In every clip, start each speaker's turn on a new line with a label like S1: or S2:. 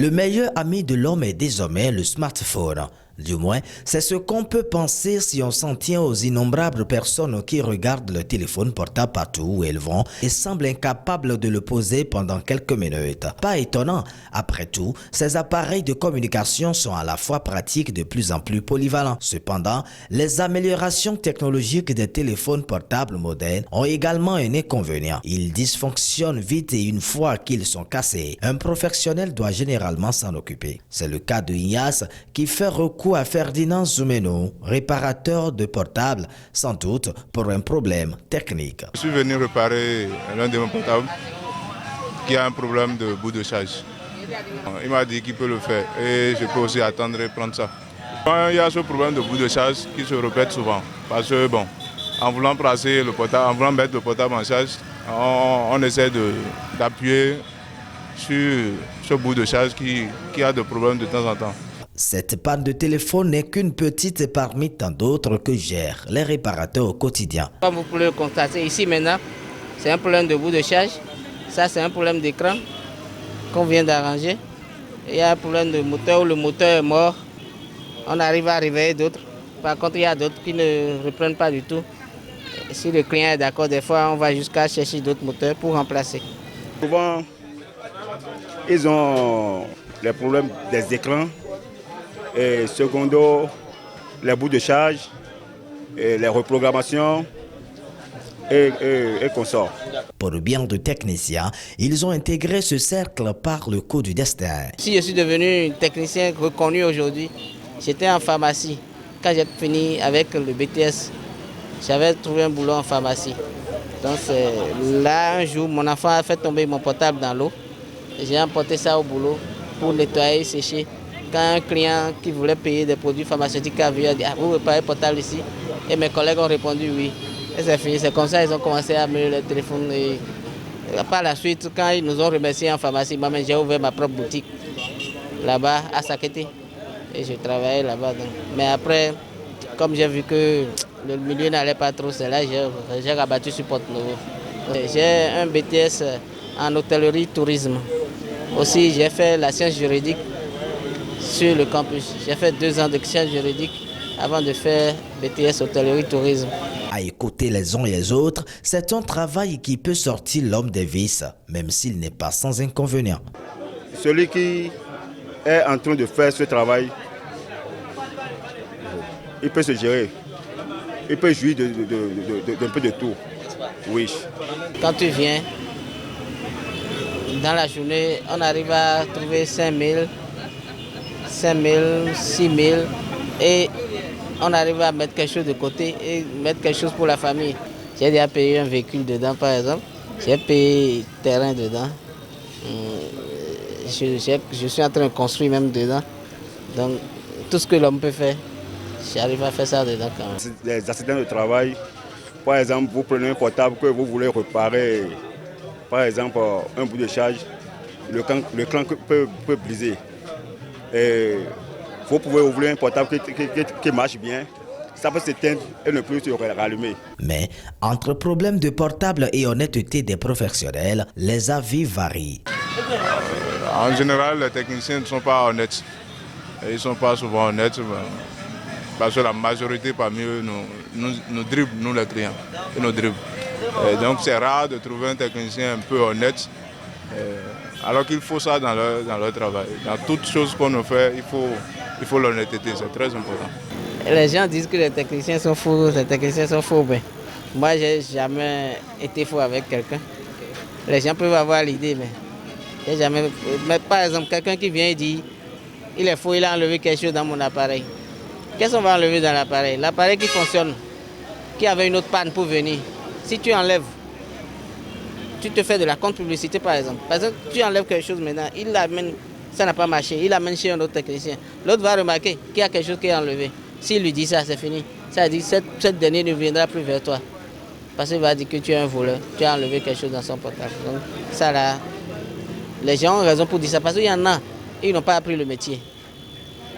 S1: Le meilleur ami de l'homme est désormais le smartphone. Du moins, c'est ce qu'on peut penser si on s'en tient aux innombrables personnes qui regardent le téléphone portable partout où elles vont et semblent incapables de le poser pendant quelques minutes. Pas étonnant, après tout, ces appareils de communication sont à la fois pratiques et de plus en plus polyvalents. Cependant, les améliorations technologiques des téléphones portables modernes ont également un inconvénient. Ils dysfonctionnent vite et une fois qu'ils sont cassés, un professionnel doit généralement s'en occuper. C'est le cas de Ignace qui fait recours à Ferdinand Zoumeno, réparateur de portables, sans doute pour un problème technique.
S2: Je suis venu réparer l'un de mes portables qui a un problème de bout de charge. Il m'a dit qu'il peut le faire et je peux aussi attendre et prendre ça. Il y a ce problème de bout de charge qui se répète souvent parce que en voulant placer le portable, en voulant mettre le portable en charge, on essaie d'appuyer sur ce bout de charge qui a des problèmes de temps en temps.
S1: Cette panne de téléphone n'est qu'une petite parmi tant d'autres que gèrent les réparateurs au quotidien.
S3: Comme vous pouvez le constater ici maintenant, c'est un problème de bout de charge. Ça, c'est un problème d'écran qu'on vient d'arranger. Il y a un problème de moteur où le moteur est mort. On arrive à réveiller d'autres. Par contre, il y a d'autres qui ne reprennent pas du tout. Si le client est d'accord, des fois, on va jusqu'à chercher d'autres moteurs pour remplacer.
S4: Souvent, ils ont les problèmes des écrans. Et secondo, les bouts de charge, et les reprogrammations et consorts.
S1: Pour le bien de techniciens, ils ont intégré ce cercle par le coup du destin.
S3: Si je suis devenu technicien reconnu aujourd'hui, j'étais en pharmacie. Quand j'ai fini avec le BTS, j'avais trouvé un boulot en pharmacie. Donc là, un jour, mon enfant a fait tomber mon portable dans l'eau. J'ai emporté ça au boulot pour nettoyer, sécher. Quand un client qui voulait payer des produits pharmaceutiques a vu, a dit « vous réparez le portable ici ?» Et mes collègues ont répondu oui. Et c'est fini, c'est comme ça qu'ils ont commencé à amener le téléphone. Et par la suite, quand ils nous ont remerciés en pharmacie, j'ai ouvert ma propre boutique là-bas à Sakété. Et je travaillais là-bas. Mais après, comme j'ai vu que le milieu n'allait pas trop, c'est là que j'ai rabattu sur Porte-Novo. J'ai un BTS en hôtellerie tourisme. Aussi, j'ai fait la science juridique sur le campus. J'ai fait 2 ans de sciences juridiques avant de faire BTS hôtellerie tourisme.
S1: À écouter les uns et les autres, c'est un travail qui peut sortir l'homme des vices, même s'il n'est pas sans inconvénients.
S4: Celui qui est en train de faire ce travail, il peut se gérer. Il peut jouir d'un peu de tout. Oui.
S3: Quand tu viens, dans la journée, on arrive à trouver 5 000, 6 000 et on arrive à mettre quelque chose de côté et mettre quelque chose pour la famille. J'ai déjà payé un véhicule dedans par exemple, j'ai payé terrain dedans, je suis en train de construire même dedans. Donc tout ce que l'homme peut faire, j'arrive à faire ça dedans quand même.
S4: Les accidents de travail, par exemple, vous prenez un portable que vous voulez réparer, par exemple un bout de charge, le clan peut briser. Et vous pouvez ouvrir un portable qui marche bien, ça peut s'éteindre et ne plus se rallumer.
S1: Mais entre problèmes de portable et honnêteté des professionnels, les avis varient.
S2: En général, les techniciens ne sont pas honnêtes. Ils ne sont pas souvent honnêtes parce que la majorité parmi eux nous dribble, nous les clients, et nous dribble. Et donc c'est rare de trouver un technicien un peu honnête. Alors qu'il faut ça dans leur travail. Dans toutes choses qu'on nous fait, il faut l'honnêteté, c'est très important.
S3: Les gens disent que les techniciens sont fous, mais moi, je n'ai jamais été fou avec quelqu'un. Les gens peuvent avoir l'idée, mais j'ai jamais... Mais par exemple, quelqu'un qui vient et dit, il est fou, il a enlevé quelque chose dans mon appareil. Qu'est-ce qu'on va enlever dans l'appareil? L'appareil qui fonctionne, qui avait une autre panne pour venir. Si tu enlèves, tu te fais de la contre-publicité par exemple. Par exemple, tu enlèves quelque chose maintenant, il l'amène, ça n'a pas marché, il l'amène chez un autre technicien. L'autre va remarquer qu'il y a quelque chose qui est enlevé. S'il lui dit ça, c'est fini. Ça dit cette dernière ne viendra plus vers toi. Parce qu'il va dire que tu es un voleur, tu as enlevé quelque chose dans son portable. Donc ça là, les gens ont raison pour dire ça. Parce qu'il y en a, ils n'ont pas appris le métier.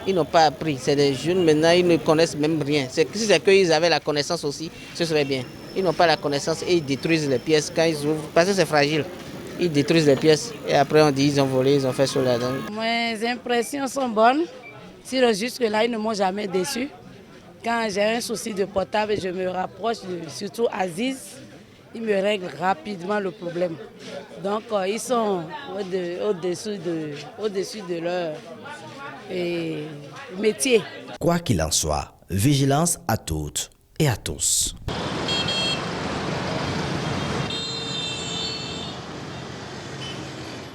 S3: Ils n'ont pas appris. C'est des jeunes maintenant, ils ne connaissent même rien. Si c'est qu'ils avaient la connaissance aussi, ce serait bien. Ils n'ont pas la connaissance et ils détruisent les pièces quand ils ouvrent, parce que c'est fragile. ils détruisent les pièces. Et après on dit ils ont volé, ils ont fait cela.
S5: Mes impressions sont bonnes. Sinon jusque-là, ils ne m'ont jamais déçu. Quand j'ai un souci de portable, je me rapproche, surtout Aziz, il me règle rapidement le problème. Donc ils sont au-dessus de leur métier.
S1: Quoi qu'il en soit, vigilance à toutes et à tous.